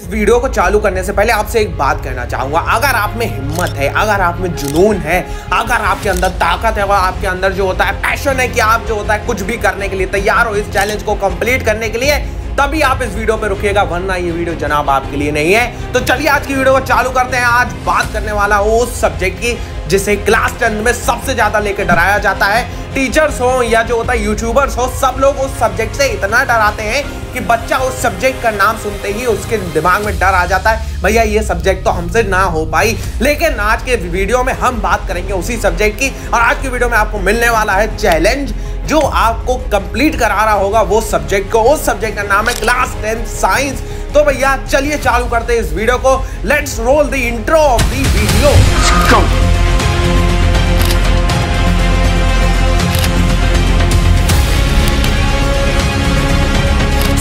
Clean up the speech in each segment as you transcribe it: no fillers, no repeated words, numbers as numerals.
Video को चालू करने से पहले आपसे एक बात कहना चाहूंगा, अगर आप में हिम्मत है, अगर आप में जुनून है, अगर आपके अंदर ताकत है, अगर आपके अंदर जो होता है पैशन है कि आप जो होता है कुछ भी करने के लिए तैयार हो, इस चैलेंज को कंप्लीट करने के लिए, तभी आप इस वीडियो पे रुकिएगा, वरना ये वीडियो जनाब आपके लिए नहीं है। तो चलिए आज की वीडियो को चालू करते हैं। आज बात करने वाला हूं उस सब्जेक्ट की जिसे क्लास 10 में सबसे ज्यादा लेकर डराया जाता है। टीचर्स हो या जो होता है यूट्यूबर्स हो, सब लोग उस सब्जेक्ट से इतना डराते हैं कि बच्चा उस सब्जेक्ट का नाम सुनते ही उसके दिमाग में डर आ जाता है, भैया ये सब्जेक्ट तो हमसे ना हो पाई। लेकिन आज के वीडियो में हम बात करेंगे उसी सब्जेक्ट की, और आज की वीडियो में आपको मिलने वाला है चैलेंज जो आपको कंप्लीट करा रहा होगा वो सब्जेक्ट को। उस सब्जेक्ट का नाम है क्लास 10 साइंस। तो भैया चलिए चालू करते हैं इस वीडियो को। Let's roll the intro of the video.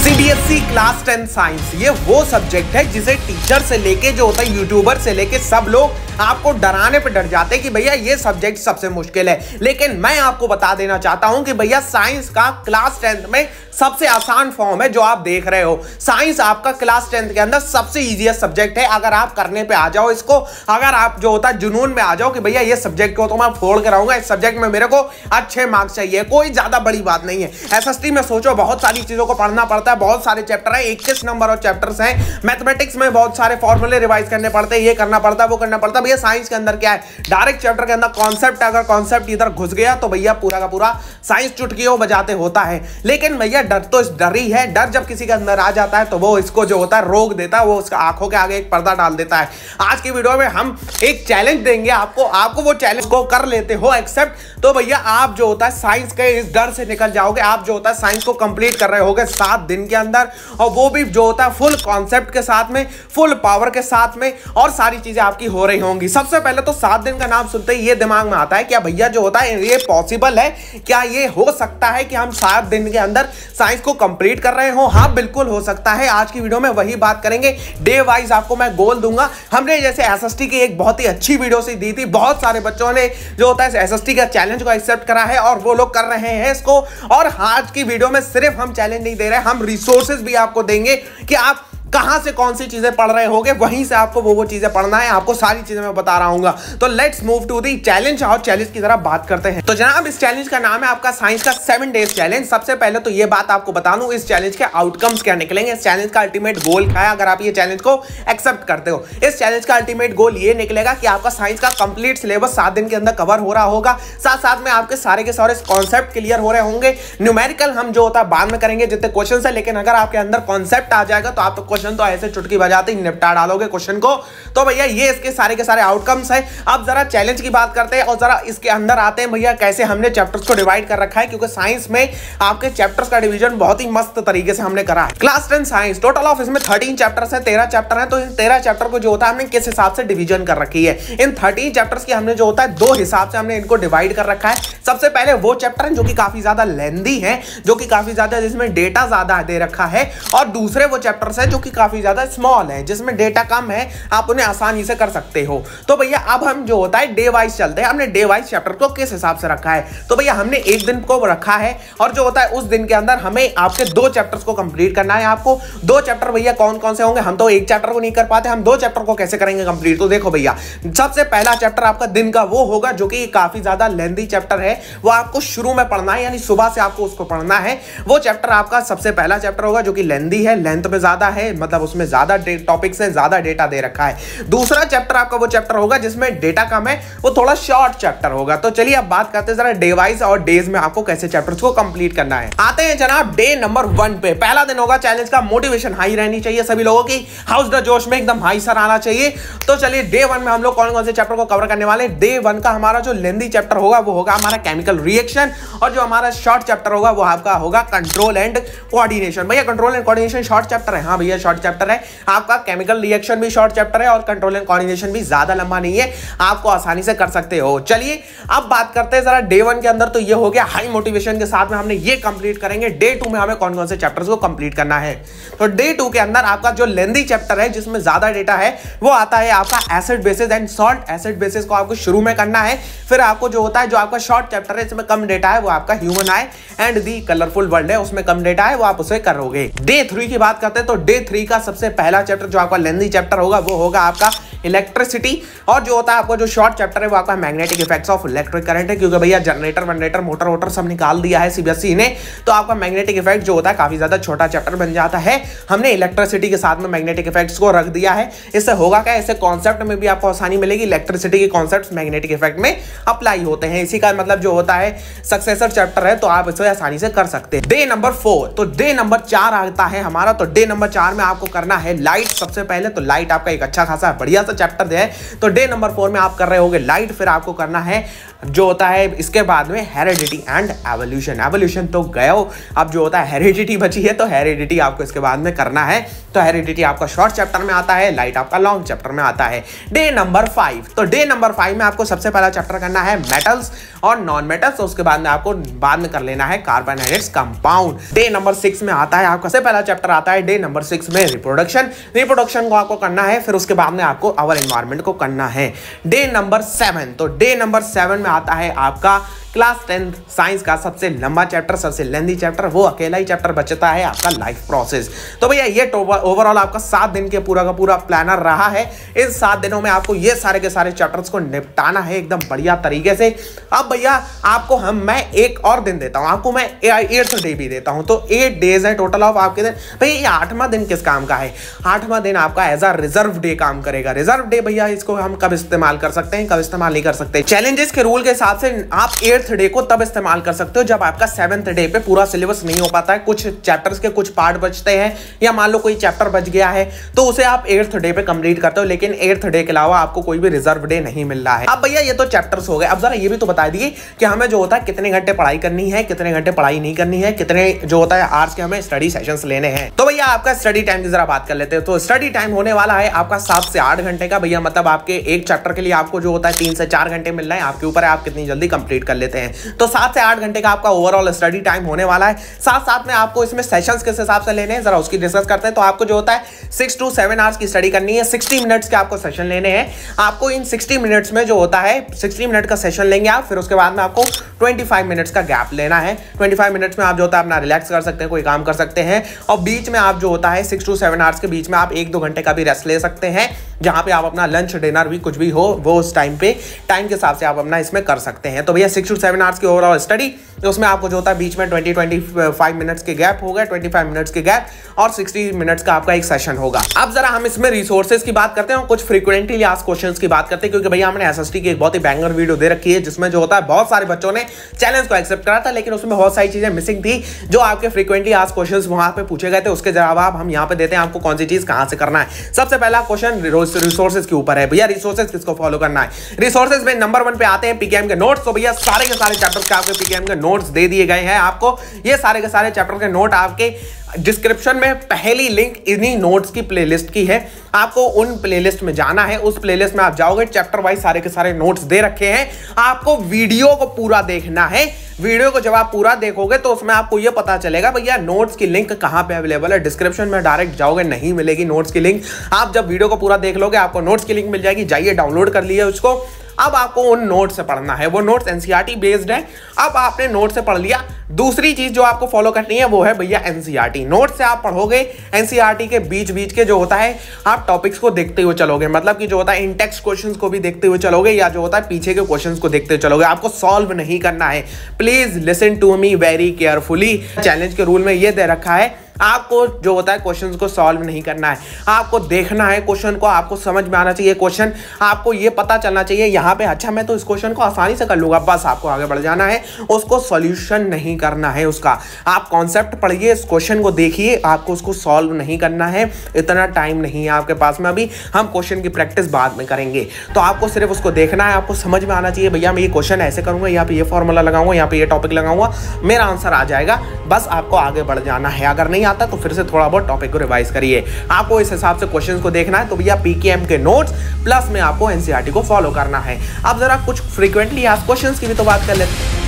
CBSE class 10 science ये वो सब्जेक्ट है जिसे टीचर से लेके जो होता है यूट्यूबर से लेके सब लोग आपको डराने पे डर जाते हैं कि भैया ये सब्जेक्ट सबसे मुश्किल है। लेकिन मैं आपको बता देना चाहता हूं कि भैया साइंस का क्लास 10 में सबसे आसान फॉर्म है जो आप देख रहे हो। साइंस आपका क्लास 10 के अंदर सबसे इजीएस्ट सब्जेक्ट है। अगर आप करने पे आ जाओ इसको, अगर आप जो होता है जुनून में आ जाओ कि भैया ये सब्जेक्ट को तो मैं फोड़ के रहूंगा, इस सब्जेक्ट में मेरे को अच्छे मार्क्स चाहिए, कोई ज्यादा बड़ी बात नहीं है। एसएसटी में सोचो बहुत सारी चीजों को पढ़ना पड़ता है, बहुत सारे चैप्टर है, 21 नंबर और चैप्टर्स हैं। मैथमेटिक्स में बहुत सारे फॉर्मूले रिवाइज करने पड़ते हैं, ये करना पड़ता है, वो करना पड़ता है। भैया साइंस के अंदर क्या है, डायरेक्ट चैप्टर के अंदर कॉन्सेप्ट, अगर कॉन्सेप्ट इधर घुस गया तो भैया पूरा का पूरा साइंस चुटकियों बजाते होता है। लेकिन भैया डर तो इस डर ही है, डर जब किसी के अंदर आ जाता है तो वो इसको जो होता है रोक देता है, वो उसका आंखों के आगे एक पर्दा डाल देता है। आज की वीडियो में हम एक चैलेंज देंगे आपको वो चैलेंज को कर लेते हो एक्सेप्ट, तो भैया आप जो होता है साइंस के इस डर से निकल जाओगे। आप जो होता है साइंस को कंप्लीट कर रहे होगे 7 दिन के अंदर, और वो भी जो होता है फुल कॉन्सेप्ट के साथ में, फुल पावर के साथ में, और सारी चीजें आपकी हो रही होंगी। सबसे पहले तो 7 दिन का नाम सुनते ही ये दिमाग में आता है क्या भैया जो होता है ये पॉसिबल है, क्या ये हो सकता है कि हम 7 दिन के अंदर साइंस को कंप्लीट कर रहे हो? हाँ बिल्कुल हो सकता है। आज की वीडियो में वही बात करेंगे, डे वाइज आपको मैं गोल दूंगा। हमने जैसे एसएसटी की एक बहुत ही अच्छी वीडियो से दी थी, बहुत सारे बच्चों ने जो होता है एसएसटी का चैलेंज को एक्सेप्ट करा है और वो लोग कर रहे हैं इसको। और आज की वीडियो में सिर्फ हम चैलेंज नहीं दे रहे, हम रिसोर्सेज भी आपको देंगे कि आप कहां से कौन सी चीजें पढ़ रहे होगे, वहीं से आपको वो चीजें पढ़ना है। आपको सारी चीजें मैं बता रहा हूंगा। तो let's move to the challenge, और चैलेंज की तरफ बात करते हैं। तो जनाब इस चैलेंज का नाम है आपका साइंस का 7 डेज चैलेंज। सबसे पहले तो ये बात आपको बता दूं इस चैलेंज के आउटकम्स क्या निकलेंगे, इस चैलेंज का अल्टीमेट गोल क्या है अगर आप ये चैलेंज को एक्सेप्ट करते हो। इस चैलेंज का अल्टीमेट गोल ये निकलेगा कि आपका साइंस का कंप्लीट सिलेबस 7 दिन के अंदर कवर हो रहा होगा, साथ साथ में आपके सारे के सारे कॉन्सेप्ट क्लियर हो रहे होंगे। न्यूमेरिकल हम जो होता है बाद में करेंगे जितने क्वेश्चन है, लेकिन अगर आपके अंदर कॉन्सेप्ट आ जाएगा तो आप तो क्वेश्चन तो ऐसे चुटकी बजाते ही निपटा डालोगे क्वेश्चन को। तो भैया ये इसके सारे के सारे आउटकम्स हैं। अब जरा चैलेंज की बात करते हैं और जरा इसके अंदर आते हैं भैया कैसे हमने चैप्टर्स को डिवाइड कर रखा है, क्योंकि साइंस में आपके चैप्टर्स का डिवीजन बहुत ही मस्त तरीके से हमने करा है। क्लास 10 साइंस टोटल ऑफ इसमें 13 चैप्टर्स है, 13 चैप्टर है। तो इन 13 चैप्टर को जो होता है हमने किस हिसाब से डिवीजन कर रखी है, इन 13 चैप्टर्स की हमने जो होता है 2 हिसाब से हमने इनको डिवाइड कर रखा है। सबसे पहले वो चैप्टर है जो कि काफी ज्यादा लेंथी है, जो कि काफी ज्यादा जिसमें डेटा ज्यादा दे रखा है, और दूसरे वो चैप्टर्स है जो कि काफी ज्यादा स्मॉल है, जिसमें डेटा कम है, आप उन्हें आसानी से कर सकते हो। तो भैया अब हम जो होता है डे वाइज चलते हैं। हमने डे वाइज चैप्टर को किस हिसाब से रखा है, तो भैया हमने एक दिन को रखा है, और जो होता है उस दिन के अंदर हमें आपके 2 चैप्टर्स को कंप्लीट करना है। आपको 2 चैप्टर भैया कौन कौन से होंगे, हम तो एक चैप्टर को नहीं कर पाते, हम 2 चैप्टर को कैसे करेंगे कंप्लीट। तो देखो भैया सबसे पहला चैप्टर आपका दिन का वो होगा जो कि काफी ज्यादा लेंथी चैप्टर है, वो आपको शुरू में पढ़ना है, यानी सुबह से आपको उसको पढ़ना है। वो चैप्टर आपका सबसे पहला चैप्टर होगा जो कि लेंथी है, लेंथ में ज्यादा है, मतलब उसमें ज्यादा टॉपिक्स है, ज्यादा डेटा दे रखा है। दूसरा चैप्टर आपका वो चैप्टर होगा जिसमें डेटा कम है, वो थोड़ा शॉर्ट चैप्टर होगा। तो चलिए अब बात करते हैं जरा डे वाइज और डेज में आपको कैसे चैप्टर्स को कंप्लीट करना है। आते हैं जनाब डे नंबर 1 पे। पहला दिन होगा चैलेंज का, मोटिवेशन हाई रहनी चाहिए सभी लोगों की, हाउस द जोश में एकदम हाई सर आना चाहिए। तो चलिए डे 1 में हम लोग कौन कौन से चैप्टर को कवर करने वाले हैं। डे 1 का हमारा जो लेंथी चैप्टर होगा वो होगा हमारा केमिकल रिएक्शन, और जो हमारा शॉर्ट चैप्टर होगा वो आपका होगा कंट्रोल एंड कोऑर्डिनेशन। भैया control and coordination short chapter है, हाँ भैया शॉर्ट चैप्टर है। आपका केमिकल रिएक्शन भी शॉर्ट चैप्टर है और कंट्रोल एंड कोऑर्डिनेशन भी ज्यादा लंबा नहीं है, आपको आसानी से कर सकते हो। चलिए अब बात करते हैं जरा डे 1 के अंदर, तो ये हो गया हाई मोटिवेशन के साथ में हमने ये कंप्लीट करेंगे। डे 2 में हमें कौन कौन से चैप्टर्स को कंप्लीट करना है। तो डे 2 के अंदर आपका जो लेंथी चैप्टर है जिसमें ज्यादा डेटा है वो आता है आपका acid basis and salt. Acid basis को आपको शुरू में करना है, फिर आपको जो होता है जो आपका शॉर्ट चैप्टर है इसमें कम डेटा है वो आपका human I and the colourful world है, उसमें कम डेटा है वो आप उसे करोगे। डे 3 की बात करते हैं तो डे 3 का सबसे पहला चैप्टर जो आपका लेंथी चैप्टर होगा वो होगा आपका इलेक्ट्रिसिटी, और जो होता है आपका जो शॉर्ट चैप्टर है वो आपका magnetic effects of electric current है, क्योंकि भैया जनरेटर वनरेटर मोटर वोटर सब निकाल दिया है सीबीएसई ने, तो आपका मैग्नेटिक इफेक्ट जो होता है काफी ज्यादा छोटा चैप्टर बन जाता है। हमने इलेक्ट्रिसिटी के साथ में मैग्नेटिक इफेक्ट्स को रख दिया है। इससे होगा क्या, इससे कॉन्सेप्ट में भी आपको आसानी मिलेगी, इलेक्ट्रिसिटी के कॉन्सेप्ट मैग्नेटिक इफेक्ट में अप्लाई होते हैं। इसी का मतलब जो होता है सक्सेसर चैप्टर है, तो आप इसे आसानी से कर सकते हैं। डे नंबर 4, तो डे नंबर 4 आता है हमारा। तो डे नंबर 4 में आपको करना है लाइट सबसे पहले। तो लाइट आपका एक अच्छा खासा बढ़िया सा चैप्टर है। तो डे नंबर 4 में आप कर रहे होगे लाइट, फिर आपको करना है जो होता है इसके बाद में हेरिडिटी एंड एवोल्यूशन। एवोल्यूशन तो गया हो, अब जो होता है हेरिडिटी बची है, तो हेरिडिटी आपको इसके बाद में करना है। तो हेरिडिटी आपका शॉर्ट चैप्टर में आता है, लाइट आपका लॉन्ग चैप्टर में आता है। डे नंबर 5, तो डे नंबर 5 में आपको सबसे पहला चैप्टर करना है मेटल्स और नॉन मेटल्स, उसके बाद में आपको बाद में कर लेना है carbon and its compound. Day number 6 में आता है आपका सबसे पहला चैप्टर आता है डे नंबर 6 में रिप्रोडक्शन। रिप्रोडक्शन को आपको करना है, फिर उसके बाद में आपको अवर एनवायरनमेंट को करना है। डे नंबर 7, तो डे नंबर 7 में आता है आपका क्लास 10 साइंस का सबसे लंबा चैप्टर, सबसे लेंथी चैप्टर, वो अकेला ही चैप्टर बचता है आपका लाइफ प्रोसेस। तो भैया ये ओवरऑल आपका 7 दिन के पूरा का पूरा प्लानर रहा है। इस 7 दिनों में आपको ये सारे के सारे चैप्टर्स को निपटाना है एकदम बढ़िया तरीके से। अब भैया आपको मैं एक और दिन देता हूं, आपको मैं 8th डे भी देता हूं। तो 8 डेज है टोटल ऑफ आपके दिन। भैया ये 8वां दिन किस काम का है? 8वां दिन आपका एज अ रिजर्व डे काम करेगा। रिजर्व डे भैया इसको हम कब इस्तेमाल कर सकते हैं, कब इस्तेमाल नहीं कर सकते। चैलेंजेस के रूल के हिसाब से आप 8th डे को तब इस्तेमाल कर सकते हो जब आपका 7th डे पे पूरा सिलेबस नहीं हो पाता है, कुछ चैप्टर्स के कुछ पार्ट बचते हैं, या मान लो कोई चैप्टर बच गया है, तो उसे आप 8th डे पे कंप्लीट करते हो। लेकिन 8th डे के अलावा आपको कोई भी रिजर्व डे नहीं मिल रहा है। अब भैया ये तो चैप्टर्स हो गए। अब जरा ये भी तो बता दिए कि हमें जो होता है कितने घंटे पढ़ाई करनी है, कितने घंटे पढ़ाई नहीं करनी है, कितने जो होता है आवर्स के हमें स्टडी सेशंस लेने हैं। तो भैया आपका स्टडी टाइम की जरा बात कर लेते हैं। तो स्टडी टाइम होने वाला है आपका 7 से 8 घंटे का। भैया मतलब आपके एक चैप्टर के लिए आपको जो होता है 3 से 4 घंटे मिल रहे हैं, आपके ऊपर है आप कितनी जल्दी कंप्लीट कर लेते हैं। तो 7 से 8 घंटे का आपका ओवरऑल स्टडी टाइम होने वाला है। साथ साथ में आपको इसमें सेशंस किस हिसाब से लेने हैं जरा उसकी डिस्कस करते हैं। तो आपको जो होता है 6 to 7 आवर्स की स्टडी करनी है। 60 मिनट्स के आपको सेशन लेने हैं। आपको इन 60 मिनट्स में जो होता है 60 मिनट का सेशन लेंगे आप, फिर उसके बाद में आपको 25 मिनट्स का गैप लेना है। 25 मिनट्स में आप जो होता है अपना रिलैक्स कर सकते हैं, कोई काम कर सकते हैं, और बीच में आप जो होता है 6 to 7 आवर्स के बीच में आप 1-2 घंटे का भी रेस्ट ले सकते हैं, जहां पे आप अपना लंच डिनर भी कुछ भी हो वो उस टाइम पे टाइम के हिसाब से आप अपना इसमें कर सकते हैं। तो भैया 6 to 7 आवर्स की ओवरऑल स्टडी, तो उसमें आपको जो होता है बीच में 20-25 मिनट्स के गैप होगा, 25 मिनट्स के गैप, और 60 मिनट्स का आपका एक सेशन होगा। अब जरा हम इसमें रिसोर्सेज की बात करते हैं और कुछ फ्रीक्वेंटली आस्क्ड क्वेश्चंस की बात करते हैं, क्योंकि भैया हमने एसएसटी की एक बहुत ही बैंगर वीडियो दे रखी है जिसमें जो होता है बहुत सारे बच्चों ने चैलेंज को एक्सेप्ट करा था, लेकिन उसमें बहुत सारी चीजें मिसिंग थी जो आपके फ्रीक्वेंटली आस्क्ड क्वेश्चंस वहां पे पूछे गए थे। उसके जवाब हम यहाँ पे देते हैं आपको कौन सी चीज कहां से करना है। सबसे पहला क्वेश्चन रिसोर्सेज के ऊपर है। भैया रिसोर्सेज किसको फॉलो करना है? रिसोर्सेज में नंबर 1 पे आते हैं पीकेएम के नोट्स। तो भैया सारे के सारे चैप्टर्स के आपके पीकेएम के नोट्स दे दिए गए हैं आपको। ये सारे के सारे चैप्टर के नोट आपके डिस्क्रिप्शन में पहली लिंक इन्हीं नोट्स की प्लेलिस्ट की है। आपको उन प्लेलिस्ट में जाना है, उस प्लेलिस्ट में आप जाओगे, चैप्टर वाइज सारे के सारे नोट्स दे रखे हैं। आपको वीडियो को पूरा देखना है। वीडियो को जब आप पूरा देखोगे तो उसमें आपको यह पता चलेगा भैया नोट्स की लिंक कहां पे अवेलेबल है। डिस्क्रिप्शन में डायरेक्ट जाओगे नहीं मिलेगी नोट्स की लिंक। आप जब वीडियो को पूरा देख लोगे आपको नोट्स की लिंक मिल जाएगी, जाइए डाउनलोड कर लिए उसको। अब आपको उन नोट से पढ़ना है, वो नोट्स एनसीईआरटी बेस्ड है। अब आपने नोट से पढ़ लिया, दूसरी चीज जो आपको फॉलो करनी है वो है भैया एनसीईआरटी। नोट से आप पढ़ोगे, एनसीईआरटी के बीच बीच के जो होता है आप टॉपिक्स को देखते हुए चलोगे, मतलब कि जो होता है इन टेक्स्ट क्वेश्चंस को भी देखते हुए चलोगे, या जो होता है पीछे के क्वेश्चंस को देखते हुए चलोगे। आपको सॉल्व नहीं करना है। Please listen to me very carefully. Challenge के रूल में ये दे रखा है आपको जो होता है क्वेश्चंस को सॉल्व नहीं करना है, आपको देखना है क्वेश्चन को, आपको समझ में आना चाहिए क्वेश्चन, आपको ये पता चलना चाहिए यहाँ पे अच्छा मैं तो इस क्वेश्चन को आसानी से कर लूंगा, बस आपको आगे बढ़ जाना है। उसको सॉल्यूशन नहीं करना है उसका। आप कॉन्सेप्ट पढ़िए, इस क्वेश्चन को देखिए, आपको उसको सॉल्व नहीं करना है। इतना टाइम नहीं है आपके पास में अभी, हम क्वेश्चन की प्रैक्टिस बाद में करेंगे। तो आपको सिर्फ उसको देखना है, आपको समझ में आना चाहिए भैया मैं ये क्वेश्चन ऐसे करूंगा, यहाँ पे ये फॉर्मूला लगाऊंगा, यहाँ पे ये टॉपिक लगाऊंगा, मेरा आंसर आ जाएगा। बस आपको आगे बढ़ जाना है। अगर नहीं आता तो फिर से थोड़ा बहुत टॉपिक को रिवाइज करिए। आपको इस हिसाब से क्वेश्चंस को देखना है। तो भैया पीकेएम के नोट्स प्लस में आपको एनसीईआरटी को फॉलो करना है। अब जरा कुछ फ्रीक्वेंटली आस्क्ड क्वेश्चंस की भी तो बात कर लेते हैं।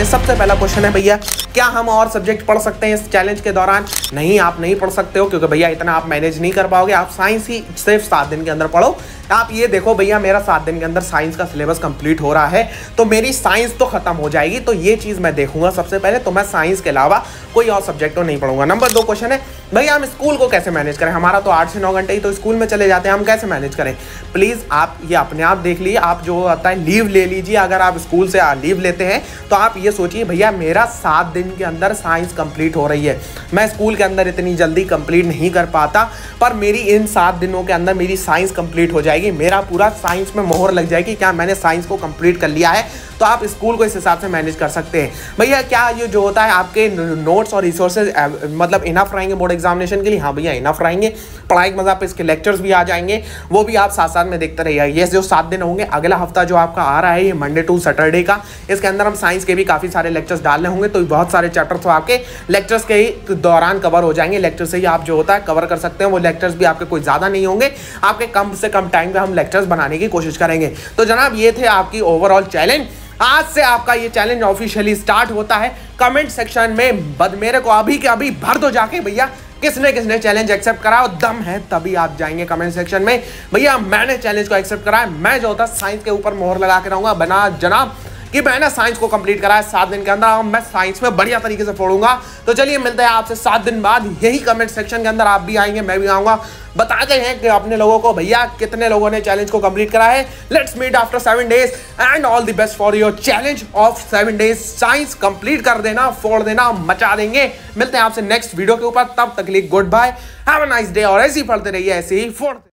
सबसे पहला क्वेश्चन है भैया क्या हम और सब्जेक्ट पढ़ सकते हैं इस चैलेंज के दौरान? नहीं, आप नहीं पढ़ सकते हो, क्योंकि भैया इतना आप मैनेज नहीं कर पाओगे। आप साइंस ही सिर्फ 7 दिन के अंदर पढ़ो। आप ये देखो भैया, मेरा 7 दिन के अंदर साइंस का सिलेबस कंप्लीट हो रहा है, तो मेरी साइंस तो खत्म हो जाएगी। तो ये चीज मैं देखूंगा सबसे पहले, तो मैं साइंस के अलावा कोई और सब्जेक्ट तो नहीं पढ़ूंगा। नंबर 2 क्वेश्चन है, भैया हम स्कूल को कैसे मैनेज करें? हमारा तो 8 से 9 घंटे ही तो स्कूल में चले जाते हैं, हम कैसे मैनेज करें? प्लीज आप ये अपने आप देख लीजिए। आप जो आता है लीव ले लीजिए। अगर आप स्कूल से लीव लेते हैं तो आप ये सोचिए, भैया मेरा 7 दिन के अंदर साइंस कंप्लीट हो रही है। मैं स्कूल के अंदर इतनी जल्दी कंप्लीट नहीं कर पाता, पर मेरी इन 7 दिनों के अंदर मेरी साइंस कंप्लीट हो जाएगी। मेरा पूरा साइंस में मोहर लग जाएगी, क्या मैंने साइंस को कंप्लीट कर लिया है। तो आप स्कूल को इस हिसाब से मैनेज कर सकते हैं। भैया क्या ये जो होता है आपके नोट्स और रिसोर्सेज मतलब इनफ रहेंगे बोर्ड एग्जामिनेशन के लिए? हाँ भैया इनफ रहेंगे। पढ़ाई के मजा पे इसके लेक्चर्स भी आ जाएंगे, वो भी आप साथ साथ में देखते रहिए। ये जो 7 दिन होंगे, अगला हफ्ता जो आपका आ रहा है ये मंडे टू सैटरडे का, इसके अंदर हम साइंस के भी काफी सारे लेक्चर्स डालने होंगे। तो बहुत सारे चैप्टर तो आपके लेक्चर्स के ही दौरान कवर हो जाएंगे। लेक्चर से ही आप जो होता है कवर कर सकते हैं। वो लेक्चर्स भी आपके कोई ज्यादा नहीं होंगे, आपके कम से कम टाइम पे हम लेक्चर्स बनाने की कोशिश करेंगे। तो जनाब ये थे आपकी ओवरऑल चैलेंज। आज से आपका ये चैलेंज ऑफिशियली स्टार्ट होता है। कमेंट सेक्शन में मेरे को अभी के अभी भर दो जाके, भैया किसने किसने चैलेंज एक्सेप्ट करा, दम है तभी आप जाएंगे कमेंट सेक्शन में, भैया मैंने चैलेंज को एक्सेप्ट करा है। मैं जो होता साइंस के ऊपर मोहर लगा के रहूंगा बना जनाब कि मैंने साइंस को कंप्लीट करा है 7 दिन के अंदर। मैं साइंस में बढ़िया तरीके से पढ़ूंगा। तो चलिए मिलते हैं आपसे 7 दिन बाद यही कमेंट सेक्शन के अंदर। आप भी आएंगे, मैं भी आऊंगा। बताते हैं कि अपने लोगों को भैया कितने लोगों ने चैलेंज को कंप्लीट करा है। Let's meet after 7 days and all the best for your challenge of 7 days. Science complete कर देना, फोड़ देना, मचा देंगे। मिलते हैं आपसे नेक्स्ट वीडियो के ऊपर, तब तक के लिए goodbye, have a nice day. और ऐसे ही पढ़ते रहिए, ऐसे ही फोड़ते